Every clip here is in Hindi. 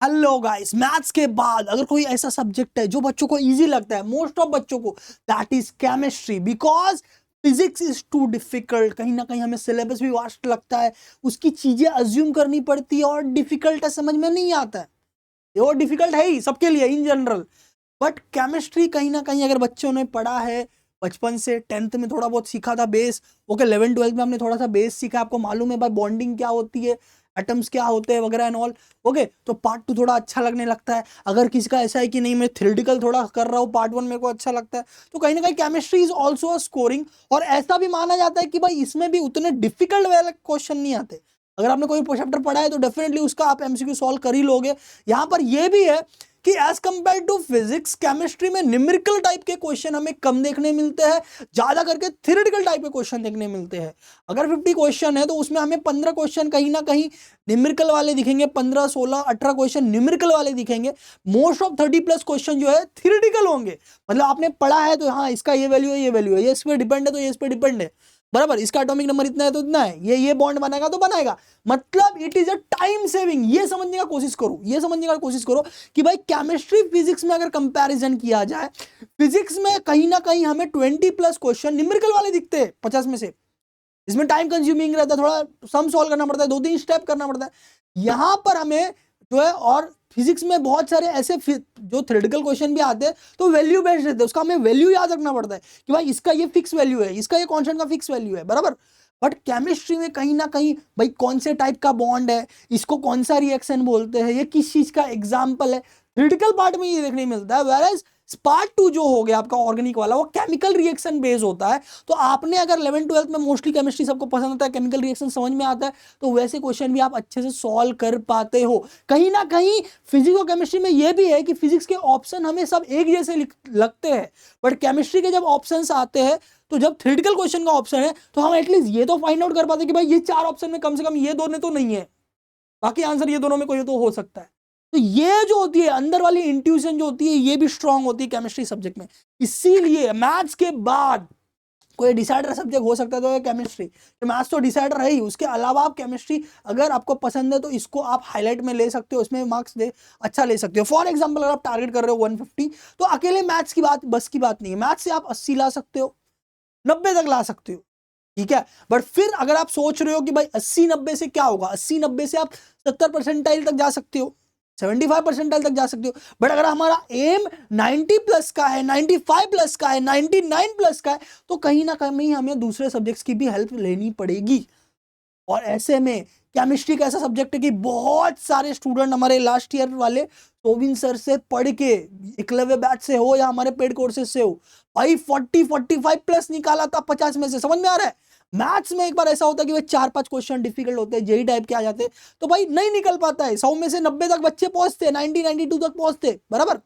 हेलो गाइस, मैथ्स के बाद अगर कोई ऐसा सब्जेक्ट है जो बच्चों को इजी लगता है, मोस्ट ऑफ बच्चों को, that is chemistry. Because physics is too difficult. कहीं ना कहीं हमें सिलेबस भी वास्ट लगता है, उसकी चीजें अज्यूम करनी पड़ती है और डिफिकल्ट है, समझ में नहीं आता है। ये वो डिफिकल्ट है ही सबके लिए इन जनरल। बट केमिस्ट्री कहीं ना कहीं अगर बच्चों ने पढ़ा है बचपन से, 10th में थोड़ा बहुत सीखा था बेस, ओके 11 12 में हमने थोड़ा सा बेस सीखा, आपको मालूम है भाई बॉन्डिंग क्या होती है, एटम्स क्या होते हैं वगैरह एंड ऑल, ओके, तो पार्ट 2 थोड़ा अच्छा लगने लगता है। अगर किसी का ऐसा है कि नहीं मैं थ्योरेटिकल थोड़ा कर रहा हूँ, पार्ट 1 मेरे को अच्छा लगता है, तो कहीं ना कहीं chemistry is also a scoring. और ऐसा भी माना जाता है कि भाई इसमें भी उतने डिफिकल्ट वाले क्वेश्चन नहीं आते। अगर आपने कोई चैप्टर पढ़ा है तो डेफिनेटली उसका आप एमसीक्यू सॉल्व कर ही लोगे। यहां पर यह भी है कि as compare to physics, chemistry में न्यूमेरिकल टाइप के क्वेश्चन हमें कम देखने मिलते हैं, ज्यादा करके थ्योरेटिकल टाइप के क्वेश्चन देखने मिलते हैं। अगर 50 क्वेश्चन है तो उसमें हमें 15 क्वेश्चन कहीं ना कहीं न्यूमेरिकल वाले दिखेंगे, 15 16 18 क्वेश्चन न्यूमेरिकल वाले दिखेंगे। मोस्ट ऑफ 30+ क्वेश्चन जो है थ्योरेटिकल होंगे। मतलब आपने पढ़ा है तो हाँ इसका ये वैल्यू है, ये वैल्यू है, ये इस पर डिपेंड है तो ये इस पर डिपेंड है, बराबर, इसका एटॉमिक नंबर इतना है तो इतना है, ये बॉन्ड बनाएगा तो बनाएगा। मतलब it is a time saving. ये समझने का कोशिश करो, ये समझने का कोशिश करो कि भाई केमिस्ट्री फिजिक्स में अगर कंपैरिजन किया जाए, फिजिक्स में कहीं ना कहीं हमें 20+ क्वेश्चन न्यूमेरिकल वाले दिखते हैं 50 में से। इसमें टाइम कंज्यूमिंग रहता है, थोड़ा सम सॉल्व करना पड़ता है, 2-3 स्टेप करना पड़ता है। यहां पर हमें जो है, और फिजिक्स में बहुत सारे ऐसे जो थ्योरेटिकल क्वेश्चन भी आते हैं तो वैल्यू बेस्ड रहते हैं, उसका हमें वैल्यू याद रखना पड़ता है कि भाई इसका ये फिक्स वैल्यू है, इसका ये कांस्टेंट का फिक्स वैल्यू है, बराबर। बट केमिस्ट्री में कहीं ना कहीं भाई कौन से टाइप का बॉन्ड है, इसको कौन सा रिएक्शन बोलते हैं, ये किस चीज का एग्जाम्पल है, थ्योरेटिकल पार्ट में ये देखने मिलता है। वेयरएज पार्ट 2 जो हो गया आपका ऑर्गेनिक वाला, वो केमिकल रिएक्शन बेस होता है। तो आपने अगर 11 12 में मोस्टली केमिस्ट्री सबको पसंद आता है, केमिकल रिएक्शन समझ में आता है, तो वैसे क्वेश्चन भी आप अच्छे से सॉल्व कर पाते हो। कहीं ना कहीं फिजिक्स और केमिस्ट्री में यह भी है कि फिजिक्स के ऑप्शन हमें सब एक जैसे लगते हैं, बट केमिस्ट्री के जब ऑप्शंस आते हैं, तो जब थ्योरेटिकल क्वेश्चन का ऑप्शन है तो हम एटलीस्ट ये तो फाइंड आउट कर पाते हैं कि भाई ये 4 ऑप्शन में कम से कम ये दोनों तो नहीं है, बाकी आंसर ये दोनों में कोई तो हो सकता है। तो ये जो होती है अंदर वाली इंट्यूशन जो होती है, ये भी स्ट्रांग होती है केमिस्ट्री सब्जेक्ट में। इसीलिए मैथ्स के बाद कोई डिसाइडर सब्जेक्ट हो सकता है तो केमिस्ट्री। तो मैथ्स तो डिसाइडर है ही, उसके अलावा आप केमिस्ट्री अगर आपको पसंद है तो इसको आप हाईलाइट में ले सकते हो, इसमें मार्क्स दे अच्छा ले सकते हो। फॉर एग्जांपल अगर आप टारगेट कर रहे हो 150, तो अकेले मैथ्स की बात बस की बात नहीं है, मैथ्स से आप 80 ला सकते हो, 90 तक ला सकते हो, ठीक है। बट फिर अगर आप सोच रहे हो कि भाई 80-90 से क्या होगा, 80-90 से आप 70% तक जा सकते हो, 75% तक जा सकते हो। बट अगर हमारा एम 90+ का है, 95+ का है, 99+ का है, तो कहीं ना कहीं हमें दूसरे सब्जेक्ट्स की भी हेल्प लेनी पड़ेगी। और ऐसे में केमिस्ट्री का ऐसा सब्जेक्ट है कि बहुत सारे स्टूडेंट हमारे लास्ट ईयर वाले सोविन सर से पढ़ के, एकलव्य बैच से हो या हमारे पेड कोर्सेज से हो, भाई 40-45+ निकाला था 50 में से। समझ में आ रहा है? मैथ्स में एक बार ऐसा होता है कि भाई 4-5 क्वेश्चन डिफिकल्ट होते हैं, जेई टाइप के आ जाते हैं, तो भाई नहीं निकल पाता है। 100 में से 90 तक बच्चे पहुंचते, 90-92 तक पहुंचते, बराबर।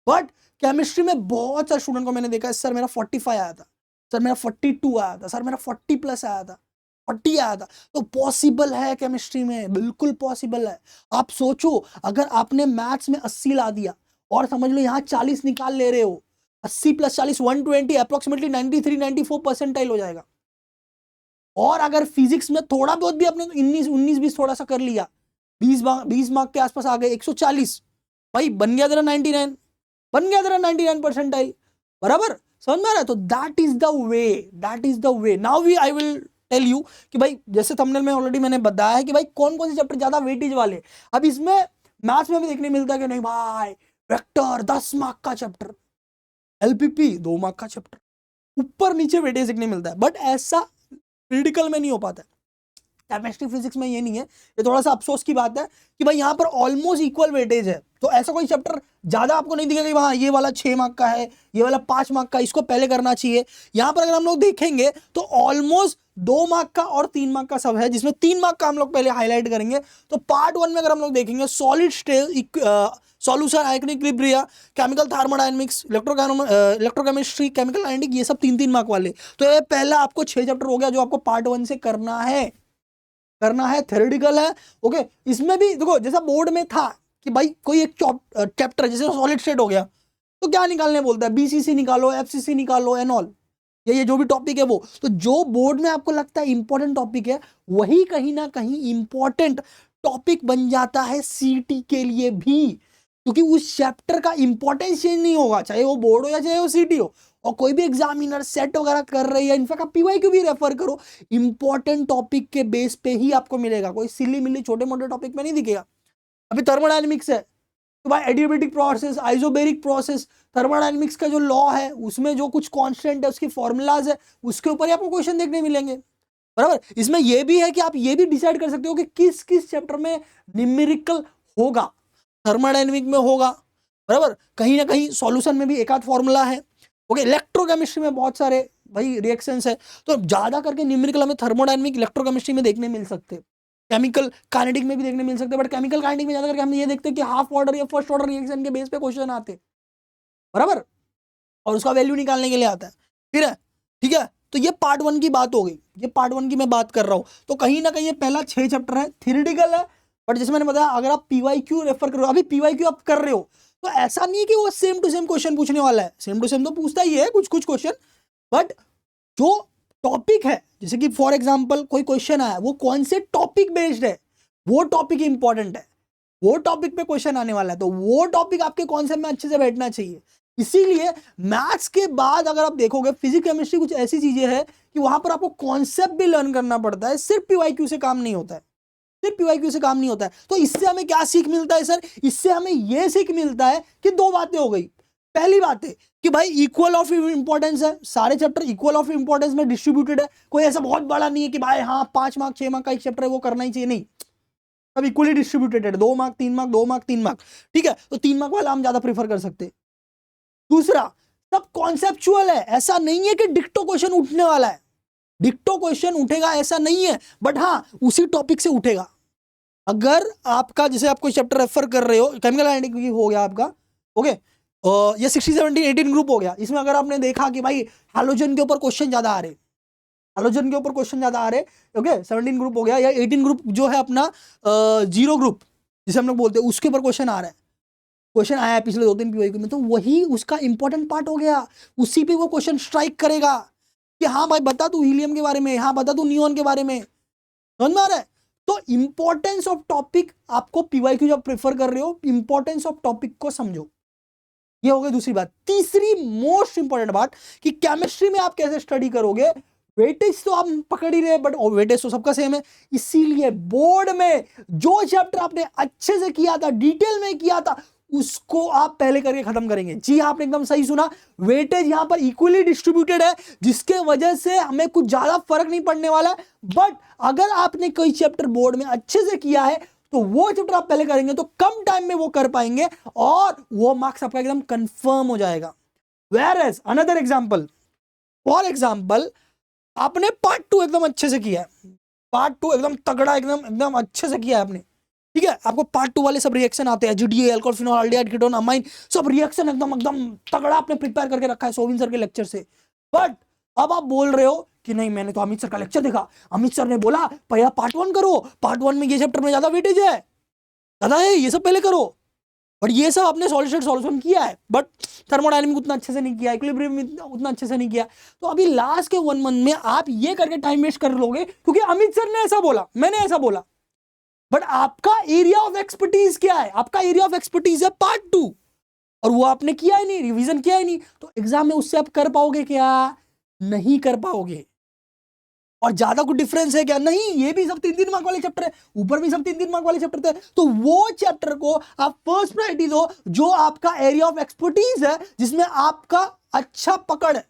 बट केमिस्ट्री में बहुत सारे स्टूडेंट को मैंने देखा है, सर मेरा 45 आया था, सर मेरा 42 आया था, सर मेरा 40+ आया था, 40 आया था। तो पॉसिबल है केमिस्ट्री में, बिल्कुल पॉसिबल है। आप सोचो, अगर आपने मैथ्स में 80 ला दिया और समझ लो यहाँ 40 निकाल ले रहे हो, 80 + 40 120, अप्रोक्सीमेटली 93-94 हो जाएगा। और अगर फिजिक्स में थोड़ा बहुत भी आपने 19-20 थोड़ा सा कर लिया, 20 मार्क के आसपास आ गए, 140, भाई बन गया तेरा 99, बन गया तेरा 99 बराबर। समझ में आ रहा है? तो that is the way, that is the way. Now we I will tell you कि भाई जैसे थंबनेल में ऑलरेडी मैंने बताया है कि भाई कौन कौन से चैप्टर ज्यादा वेटेज वाले। अब इसमें मैथ्स में भी देखने मिलता है कि नहीं भाई वेक्टर 10 मार्क का चैप्टर, एलपीपी 2 मार्क का चैप्टर, ऊपर नीचे वेटेज देखने मिलता है। बट ऐसा क्रिटिकल में नहीं हो पाता है। केमिस्ट्री फिजिक्स में ये नहीं है, ये थोड़ा सा अफसोस की बात है कि भाई यहाँ पर ऑलमोस्ट इक्वल वेटेज है। तो ऐसा कोई चैप्टर ज्यादा आपको नहीं दिखेगा कि हाँ ये वाला 6 मार्क का है, ये वाला 5 मार्क का, इसको पहले करना चाहिए। यहाँ पर अगर हम लोग देखेंगे तो ऑलमोस्ट 2 मार्क का और 3 मार्क का सब है, जिसमें 3 मार्क का हम लोग पहले हाईलाइट करेंगे। तो पार्ट 1 में अगर हम लोग देखेंगे solid state solution, ionic equilibria, chemical thermodynamics, electrochemistry, chemical analytics, ये सब 3-3 मार्क वाले। तो ये पहला आपको 6 चैप्टर हो गया जो आपको पार्ट 1 से करना है, थ्योरेटिकल है, ओके। इसमें भी देखो जैसा बोर्ड में था कि भाई कोई एक चैप्टर जैसे सॉलिड स्टेट हो गया तो क्या निकालने बोलता है, बीसीसी निकालो, एफसीसी निकालो एंड ऑल, ये जो भी टॉपिक है वो। तो जो बोर्ड में आपको लगता है इंपॉर्टेंट टॉपिक है, वही कहीं ना कहीं इंपॉर्टेंट टॉपिक बन जाता है सीटी के लिए भी, क्योंकि उस चैप्टर का इंपॉर्टेंस चेंज नहीं होगा, चाहे वो बोर्ड हो या चाहे वो सीटी हो। और कोई भी एग्जामिनर सेट वगैरह कर रही है, इनफैक्ट आप पीवाईक्यू भी रेफर करो, इंपॉर्टेंट टॉपिक के बेस पे ही आपको मिलेगा, कोई सिली मिली छोटे मोटे टॉपिक में नहीं दिखेगा। अभी थर्मोडायनेमिक्स है तो भाई adiabatic process, isobaric process, thermodynamics का जो लॉ है उसमें जो कुछ कांस्टेंट है उसकी फॉर्मूलाज है, उसके ऊपर ही आपको क्वेश्चन देखने मिलेंगे, बराबर। इसमें यह भी है कि आप ये भी डिसाइड कर सकते हो कि किस किस चैप्टर में न्यूमेरिकल होगा, थर्मोडायनेमिक में होगा, बराबर, कहीं ना कहीं सॉल्यूशन में भी एक आध फॉर्मूला है। ओके, इलेक्ट्रोकेमिस्ट्री में बहुत सारे भाई रिएक्शंस है, तो ज्यादा करके न्यूमेरिकल हमें थर्मोडायनेमिक इलेक्ट्रोकेमिस्ट्री में देखने मिल सकते हैं, केमिकल काइनेटिक में भी देखने मिल सकते हैं, बट केमिकल काइनेटिक में ज्यादा करके हम ये देखते हैं कि हाफ ऑर्डर या फर्स्ट ऑर्डर रिएक्शन के बेस पे क्वेश्चन आते हैं, बराबर, और उसका वैल्यू निकालने के लिए आता है, फिर है, ठीक है। तो ये पार्ट 1 की बात हो गई, ये पार्ट 1 की मैं बात कर रहा हूं। तो कहीं ना कहीं ये पहला 6 चैप्टर है, थ्योरेटिकल है, बट जैसे मैंने बताया अगर आप पीवाईक्यू रेफर कर रहे हो, अभी पीवाईक्यू आप कर रहे हो, तो ऐसा नहीं है कि वो सेम टू सेम क्वेश्चन पूछने वाला है, सेम टू सेम तो पूछता ही है कुछ कुछ क्वेश्चन, बट जो टॉपिक है, जैसे कि फॉर एग्जाम्पल कोई क्वेश्चन आया, वो कौन से टॉपिक बेस्ड है, वो टॉपिक इंपॉर्टेंट है, वो टॉपिक पे क्वेश्चन आने वाला है, तो वो टॉपिक आपके कॉन्सेप्ट में अच्छे से बैठना चाहिए। इसीलिए मैथ्स के बाद अगर आप देखोगे फिजिक्स केमिस्ट्री कुछ ऐसी चीजें हैं कि वहां पर आपको कॉन्सेप्ट भी लर्न करना पड़ता है, सिर्फ पीवाईक्यू से काम नहीं होता है, सिर्फ पीवाईक्यू से काम नहीं होता है। तो इससे हमें क्या सीख मिलता है सर? इससे हमें यह सीख मिलता है कि दो बातें हो गई। पहली बात है कि भाई इक्वल ऑफ इंपॉर्टेंस है, सारे चैप्टर इक्वल ऑफ इंपॉर्टेंस में डिस्ट्रीब्यूटेड है, कोई ऐसा बहुत बड़ा नहीं है कि भाई हाँ 5 मार्क 6 मार्क का एक चैप्टर है वो करना ही चाहिए, नहीं, सब इक्वली डिस्ट्रीब्यूटेड है, 2 मार्क 3 मार्क 2 मार्क 3 मार्क, ठीक है। तो 3 मार्क वाला हम ज्यादा प्रीफर कर सकते हैं। दूसरा, सब कॉन्सेप्चुअल है, ऐसा नहीं है कि डिक्टो क्वेश्चन उठने वाला है, डिक्टो क्वेश्चन उठेगा ऐसा नहीं है, बट हाँ उसी टॉपिक से उठेगा। अगर आपका जैसे आप कोई चैप्टर रेफर कर रहे हो, केमिकल काइनेटिक्स हो गया आपका, ओके, ये 16 17 18 ग्रुप हो गया, इसमें अगर आपने देखा कि भाई हैलोजन के ऊपर क्वेश्चन ज्यादा आ रहे, हैलोजन के ऊपर क्वेश्चन ज्यादा आ रहे, ओके, 17 ग्रुप हो गया, या 18 ग्रुप जो है अपना जीरो ग्रुप जिसे हम लोग बोलते हैं, उसके ऊपर क्वेश्चन आ रहा है, क्वेश्चन आया है पिछले 2-3 पीवाईक्यू में, तो वही उसका इंपॉर्टेंट पार्ट हो गया, उसी पे वो क्वेश्चन स्ट्राइक करेगा कि हाँ भाई बता तू हीलियम के बारे में, हाँ बता तू नियॉन के बारे में, समझ में आ रहा है? तो इंपॉर्टेंस ऑफ टॉपिक आपको पीवाईक्यू जब प्रेफर कर रहे हो, इंपॉर्टेंस ऑफ टॉपिक को समझो, ये हो गई दूसरी बात। तीसरी मोस्ट इंपॉर्टेंट बात कि केमिस्ट्री में आप कैसे स्टडी करोगे, वेटेज तो आप पकड़ ही रहे, बट वेटेज तो सबका सेम है, इसीलिए बोर्ड में जो चैप्टर आपने अच्छे से किया था, डिटेल में किया था, उसको आप पहले करके खत्म करेंगे। जी हाँ, आपने एकदम सही सुना, वेटेज यहां पर इक्वली डिस्ट्रीब्यूटेड है, जिसके वजह से हमें कुछ ज्यादा फर्क नहीं पड़ने वाला है। बट अगर आपने कोई चैप्टर बोर्ड में अच्छे से किया है तो वो चैप्टर आप पहले करेंगे तो कम टाइम में वो कर पाएंगे और वो मार्क्स आपका एकदम कंफर्म हो जाएगा। Whereas another example, for example आपने पार्ट 2 एकदम अच्छे से किया है, पार्ट 2 एकदम तगड़ा, एकदम एकदम अच्छे से किया है आपने, ठीक है, आपको पार्ट 2 वाले सब रिएक्शन आते हैं, GDA, alcohol, phenol, aldehyde, ketone, amine, सब रिएक्शन एकदम एकदम तगड़ा आपने प्रिपेयर करके रखा है सोविन सर के लेक्चर से। बट अब आप बोल रहे हो कि नहीं मैंने तो अमित सर का लेक्चर देखा, अमित सर ने बोला पहला पार्ट 1 करो, पार्ट 1 में ये चैप्टर में ज्यादा वेटेज है, ज्यादा है, ये सब पहले करो। बट ये सब आपने सॉल्यूशन किया है, बट थर्मोडायनेमिक उतना अच्छे से नहीं किया, इक्विलिब्रियम उतना अच्छे से नहीं किया, तो अभी लास्ट के 1 मंथ में आप ये करके टाइम वेस्ट कर लोगे क्योंकि अमित सर ने ऐसा बोला, मैंने ऐसा बोला। बट आपका एरिया ऑफ एक्सपर्टीज क्या है? आपका एरिया ऑफ एक्सपर्टीज है पार्ट 2, और वो आपने किया ही नहीं, रिवीजन किया ही नहीं, तो एग्जाम में उससे आप कर पाओगे क्या? नहीं कर पाओगे। और ज्यादा कुछ डिफरेंस है क्या? नहीं, ये भी सब 3-3 मार्क वाले चैप्टर है, ऊपर भी सब 3-3 मार्क वाले चैप्टर थे, तो वो चैप्टर को आप फर्स्ट प्रायोरिटी दो जो आपका एरिया ऑफ एक्सपर्टीज है, जिसमें आपका अच्छा पकड़ है,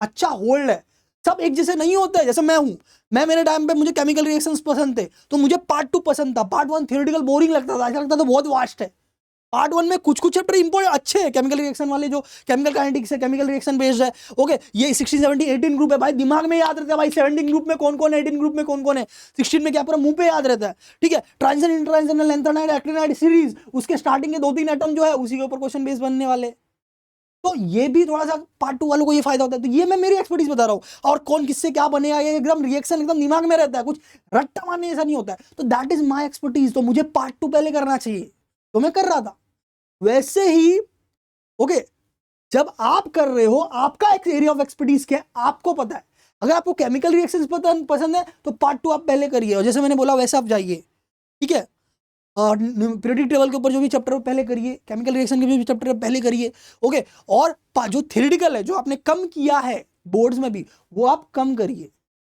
अच्छा होल्ड है। सब एक जैसे नहीं होते हैं, जैसे मैं हूं, मैं मेरे टाइम पे मुझे केमिकल रिएक्शंस पसंद थे तो मुझे पार्ट 2 पसंद था, पार्ट 1 थ्योरेटिकल बोरिंग लगता था, ऐसा लगता था बहुत वास्ट है। पार्ट 1 में कुछ कुछ चैप्टर इंपॉर्टेंट अच्छे हैं, केमिकल रिएक्शन वाले जो केमिकल काइनेटिक्स है, केमिकल रिएक्शन बेस्ड है, ओके, ये 16 17 18 ग्रुप है भाई, दिमाग में याद रहता है भाई, 17 ग्रुप में कौन कौन है, 18 ग्रुप में कौन कौन है, 16 में क्या पूरा मुंह पे याद रहता है, ठीक है। ट्रांजिशन इंटरट्रांजिशनल लैंथेनाइड एक्टिनाइड सीरीज, उसके स्टार्टिंग के 2-3 एटम जो है उसी के ऊपर क्वेश्चन बेस बनने वाले, तो ये भी थोड़ा सा पार्ट 2 वालों को ये फायदा होता है। तो ये मैं मेरी एक्सपर्टीज बता रहा हूँ, और कौन किससे क्या बनेगा ये एकदम रिएक्शन एकदम दिमाग में रहता है, कुछ रट्टा मारने ऐसा नहीं होता है, तो दैट इज माय एक्सपर्टीज, तो मुझे पार्ट 2 पहले करना चाहिए, तो मैं कर रहा था। वैसे ही ओके, जब आप कर रहे हो, आपका एक एरिया ऑफ एक्सपर्टीज क्या है आपको पता है, अगर आपको केमिकल रिएक्शंस पसंद है तो पार्ट 2 आप पहले करिए, और जैसे मैंने बोला वैसे आप जाइए, ठीक है। पीरियोडिक टेबल के ऊपर जो भी चैप्टर पहले करिए, केमिकल रिएक्शन के जो भी चैप्टर पहले करिए, ओके। और जो थ्योरेटिकल है, जो आपने कम किया है बोर्ड्स में भी, वो आप कम करिए,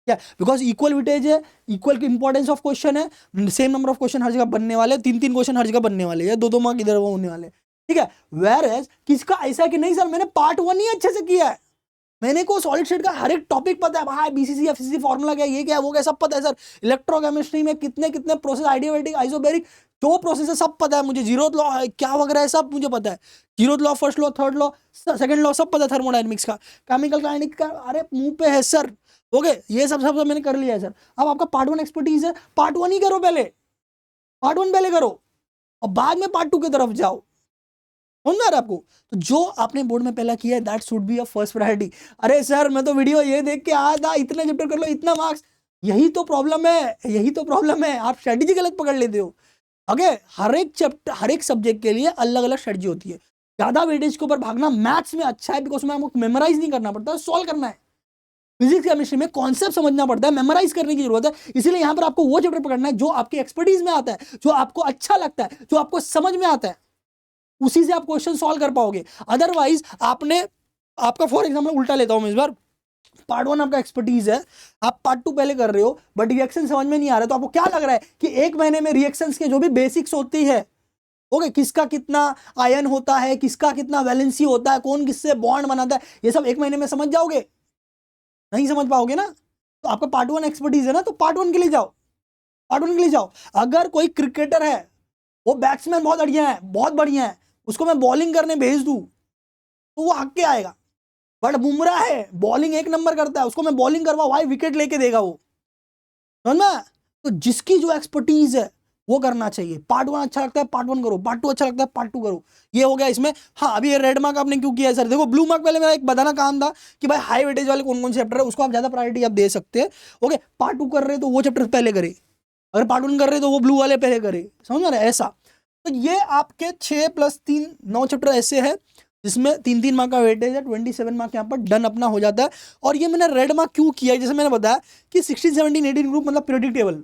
क्या, बिकॉज इक्वल वेटेज है, इक्वल इंपॉर्टेंस ऑफ क्वेश्चन है, सेम नंबर ऑफ क्वेश्चन हर जगह बनने वाले, 3-3 क्वेश्चन हर जगह बनने वाले, या 2-2 मार्क इधर वो होने वाले, ठीक है। वेयर एज किसका ऐसा कि नहीं सर मैंने पार्ट 1 ही अच्छे से किया है, मैंने को सॉलिड स्टेट का हर एक टॉपिक पता है भाई, बीसीसी एफसीसी फार्मूला क्या है, ये क्या है, वो क्या, सब पता है सर। इलेक्ट्रोकेमिस्ट्री में कितने कितने प्रोसेस, आइडियाबैटिक, आइसोबैरिक, जो प्रोसेस है सब पता है मुझे, जीरोथ लॉ क्या वगैरह है सब मुझे पता है, zeroth law, first law, third law, second law सब पता है, थर्मोडायनेमिक्स का, केमिकल काइनेटिक्स का, अरे मुंह पे है सर, ओके। ये सब सब मैंने कर लिया है सर। अब आपका पार्ट 1 एक्सपर्टीज है, पार्ट 1 ही करो पहले, पार्ट 1 पहले करो और बाद में पार्ट 2 की तरफ जाओ, समझ में आ रहा है आपको। तो जो आपने बोर्ड में पहला किया है that should be a first priority. अरे सर मैं तो वीडियो ये देख के आया था, इतने चैप्टर कर लो, इतना मार्क्स, यही तो प्रॉब्लम है, यही तो प्रॉब्लम है, आप स्ट्रेटेजी गलत पकड़ लेते हो। ओके, हर एक चैप्टर, हर एक सब्जेक्ट के लिए अलग अलग स्ट्रेटेजी होती है। ज्यादा वेटेज के ऊपर भागना मैथ्स में अच्छा है, बिकॉज में आपको मेमोराइज नहीं करना पड़ता है, सॉल्व करना है। फिजिक्स केमिस्ट्री में कॉन्सेप्ट समझना पड़ता है, मेमोराइज करने की जरूरत है, इसीलिए यहां पर आपको वो चैप्टर पकड़ना है जो आपकी एक्सपर्टीज में आता है, जो आपको अच्छा लगता है, जो आपको समझ में आता है, उसी से आप क्वेश्चन सॉल्व कर पाओगे। अदरवाइज आपने, आपका फॉर एग्जाम्पल उल्टा लेता हूं मैं इस बार, पार्ट 1 आपका एक्सपर्टीज है, आप पार्ट 2 पहले कर रहे हो, बट रिएक्शन समझ में नहीं आ रहा, तो आपको क्या लग रहा है कि 1 महीने में रिएक्शंस के जो भी बेसिक्स होती है, ओके, किसका कितना आयन होता है, किसका कितना वैलेंसी होता है, कौन किससे बॉन्ड बनाता है, ये सब 1 महीने में समझ जाओगे? नहीं समझ पाओगे ना। तो आपका पार्ट 1 एक्सपर्टीज है ना, तो पार्ट 1 के लिए जाओ, पार्ट 1 के लिए जाओ। अगर कोई क्रिकेटर है, वो बैट्समैन बहुत बढ़िया है, बहुत बढ़िया है, उसको मैं बॉलिंग करने भेज दूं तो वो हक के आएगा। बट बुमराह है, बॉलिंग 1 नंबर करता है, उसको मैं बॉलिंग करवाऊं, भाई विकेट लेके देगा वो, समझ में। तो जिसकी जो एक्सपर्टीज है वो करना चाहिए। पार्ट 1 अच्छा लगता है पार्ट 1 करो, पार्ट 2 अच्छा लगता है पार्ट 2 करो, ये हो गया इसमें। हाँ, अभी ये रेड मार्क आपने क्यों किया है सर? देखो, ब्लू मार्क पहले मेरा एक बताना काम था कि भाई हाई वेटेज वाले कौन कौन से चैप्टर है, उसको आप ज्यादा प्रायोरिटी आप दे सकते हैं, ओके। पार्ट 2 कर रहे तो वो चैप्टर पहले करे, अगर पार्ट 1 कर रहे तो वो ब्लू वाले पहले करे, समझ में ऐसा। तो ये आपके 6 + 3 9 चैप्टर ऐसे है जिसमें 3-3 मार्क का वेटेज है, 27 मार्क यहाँ पर डन अपना हो जाता है। और ये मैंने रेड मार्क क्यों किया है, जैसे मैंने बताया कि 16, 17, 18 ग्रुप मतलब पीरियोडिक टेबल,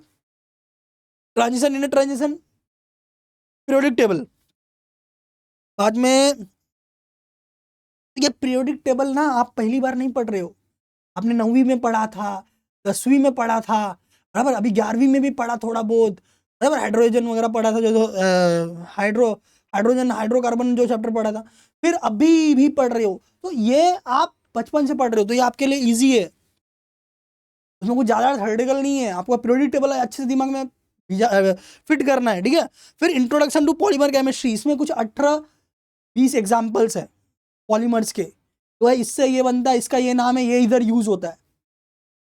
ट्रांजिशन, इन ट्रांजिशन, पीरियोडिक टेबल। बाद में ये पीरियोडिक टेबल ना आप पहली बार नहीं पढ़ रहे हो, आपने 9वीं में पढ़ा था, 10वीं में पढ़ा था, बराबर, अभी 11वीं में भी पढ़ा थोड़ा बहुत, बराबर, हाइड्रोजन वगैरह पढ़ा था, जो हाइड्रोजन हाइड्रोकार्बन जो चैप्टर पढ़ा था, फिर अभी भी पढ़ रहे हो। तो ये आप बचपन से पढ़ रहे हो, तो ये आपके लिए ईजी है, उसमें कुछ ज्यादा थ्योरेटिकल नहीं है, आपको पीरियोडिक टेबल अच्छे से दिमाग में फिट करना है, ठीक है। फिर इंट्रोडक्शन टू पॉलीमर केमिस्ट्री, इसमें कुछ 18-20 एग्जाम्पल्स है पॉलीमर्स के, तो है इससे ये बनता है, इसका ये नाम है, ये इधर यूज होता है।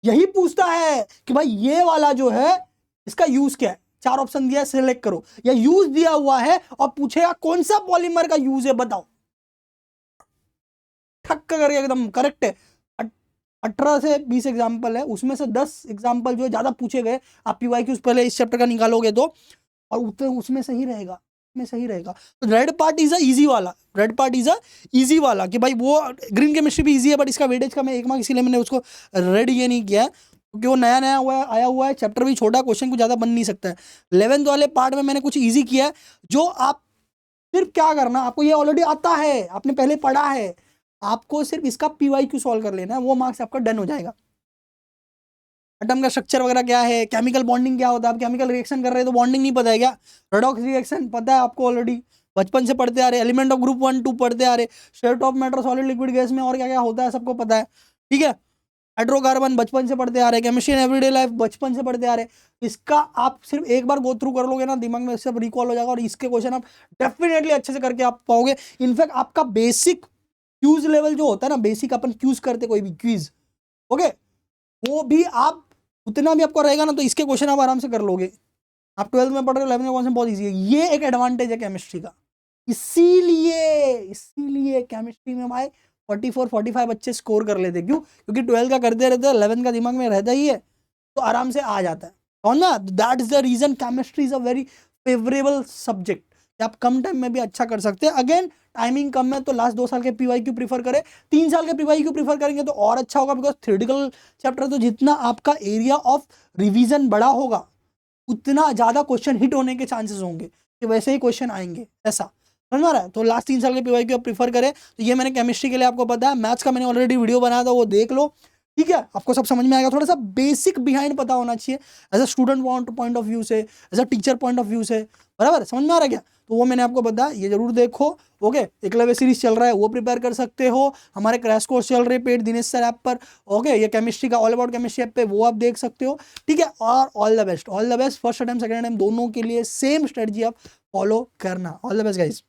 यही पूछता है कि भाई ये वाला जो है इसका यूज क्या है, 4 ऑप्शन दिया है, सिलेक्ट करो, या यूज दिया हुआ है और पूछेगा कौन सा पॉलीमर का यूज है बताओ, ठक करके एकदम करेक्ट है। 18 से 20 एग्जाम्पल है, उसमें से 10 एग्जाम्पल जो है ज्यादा पूछे गए, आप पीवाईक्यूज पहले इस चैप्टर का निकालोगे तो, और उसमें सही रहेगा, में सही रहेगा। तो red part is a easy वाला, red part is a easy वाला कि भाई वो ग्रीन केमिस्ट्री भी इजी है, बट इसका वेटेज का मैं 1 मार्क, इसीलिए मैंने उसको रेड ये नहीं किया है, क्योंकि वो नया नया आया हुआ है, चैप्टर भी छोटा, क्वेश्चन कुछ ज्यादा बन नहीं सकता है। 11th वाले पार्ट में मैंने कुछ इजी किया है, जो आप सिर्फ क्या करना, आपको ये ऑलरेडी आता है, आपने पहले पढ़ा है, आपको सिर्फ इसका पीवाईक्यू सॉल्व कर लेना है, वो मार्क्स आपका डन हो जाएगा। एटम का स्ट्रक्चर वगैरह क्या है, केमिकल बॉन्डिंग क्या होता है, आप केमिकल रिएक्शन कर रहे हैं तो बॉन्डिंग नहीं पता है क्या? रेडॉक्स रिएक्शन पता है आपको, ऑलरेडी बचपन से पढ़ते आ रहे, एलिमेंट ऑफ ग्रुप 1 2 पढ़ते आ रहे, state of matter solid liquid gas में और क्या क्या होता है सबको पता है, ठीक है। हाइड्रोकार्बन बचपन से पढ़ते आ रहे, केमिस्ट्री इन एवरीडे लाइफ बचपन से पढ़ते आ रहे, इसका आप सिर्फ एक बार गो थ्रू कर लोगे ना, दिमाग में सब रिकॉल हो जाएगा, और इसके क्वेश्चन आप डेफिनेटली अच्छे से करके आप पाओगे। इनफैक्ट आपका बेसिक क्यूज लेवल जो होता है ना, बेसिक अपन क्यूज करते कोई भी क्विज, ओके, वो भी आप उतना भी आपको रहेगा ना, तो इसके क्वेश्चन आप आराम से कर लोगे। आप 12th में पढ़ रहे हो, 11th में क्वेश्चन बहुत इजी है, ये एक एडवांटेज है केमिस्ट्री का। इसीलिए केमिस्ट्री में भाई 44-45 बच्चे स्कोर कर लेते, क्यों? क्योंकि 12th का करते रहते हैं, 11th का दिमाग में रहता ही है, तो आराम से आ जाता है, और ना that is the reason chemistry is a very favourable subject, आप कम टाइम में भी अच्छा कर सकते हैं। अगेन टाइमिंग कम है तो लास्ट 2 साल के पीवाईक्यू प्रीफर करें, 3 साल के पीवाईक्यू प्रीफर करेंगे तो और अच्छा होगा, बिकॉज थ्योरेटिकल चैप्टर तो जितना आपका एरिया ऑफ रिवीजन बड़ा होगा, उतना ज़्यादा क्वेश्चन हिट होने के चांसेस होंगे कि वैसे ही क्वेश्चन आएंगे, ऐसा समझ में आ रहा है। तो लास्ट 3 साल के पीवाई आप प्रीफर करें। तो ये मैंने केमिस्ट्री के लिए आपको पता है, मैथ्स का मैंने ऑलरेडी वीडियो बनाया था, वो देख लो, ठीक है, आपको सब समझ में आएगा। थोड़ा सा बेसिक बिहाइंड पता होना चाहिए as a student point of view से, as a teacher point of view से, बराबर समझ में आ रहा है क्या। तो वो मैंने आपको बताया, ये जरूर देखो। ओके, एकलव्य सीरीज चल रहा है, वो प्रिपेयर कर सकते हो। हमारे क्रैश कोर्स चल रहे पेड दिनेश सर ऐप पर। ओके, ये केमिस्ट्री का ऑल अबाउट केमिस्ट्री ऐप पे, वो आप देख सकते हो, ठीक है। और all the best, all the best, first attempt second attempt दोनों के लिए सेम स्ट्रेटजी आप फॉलो करना। All the best guys.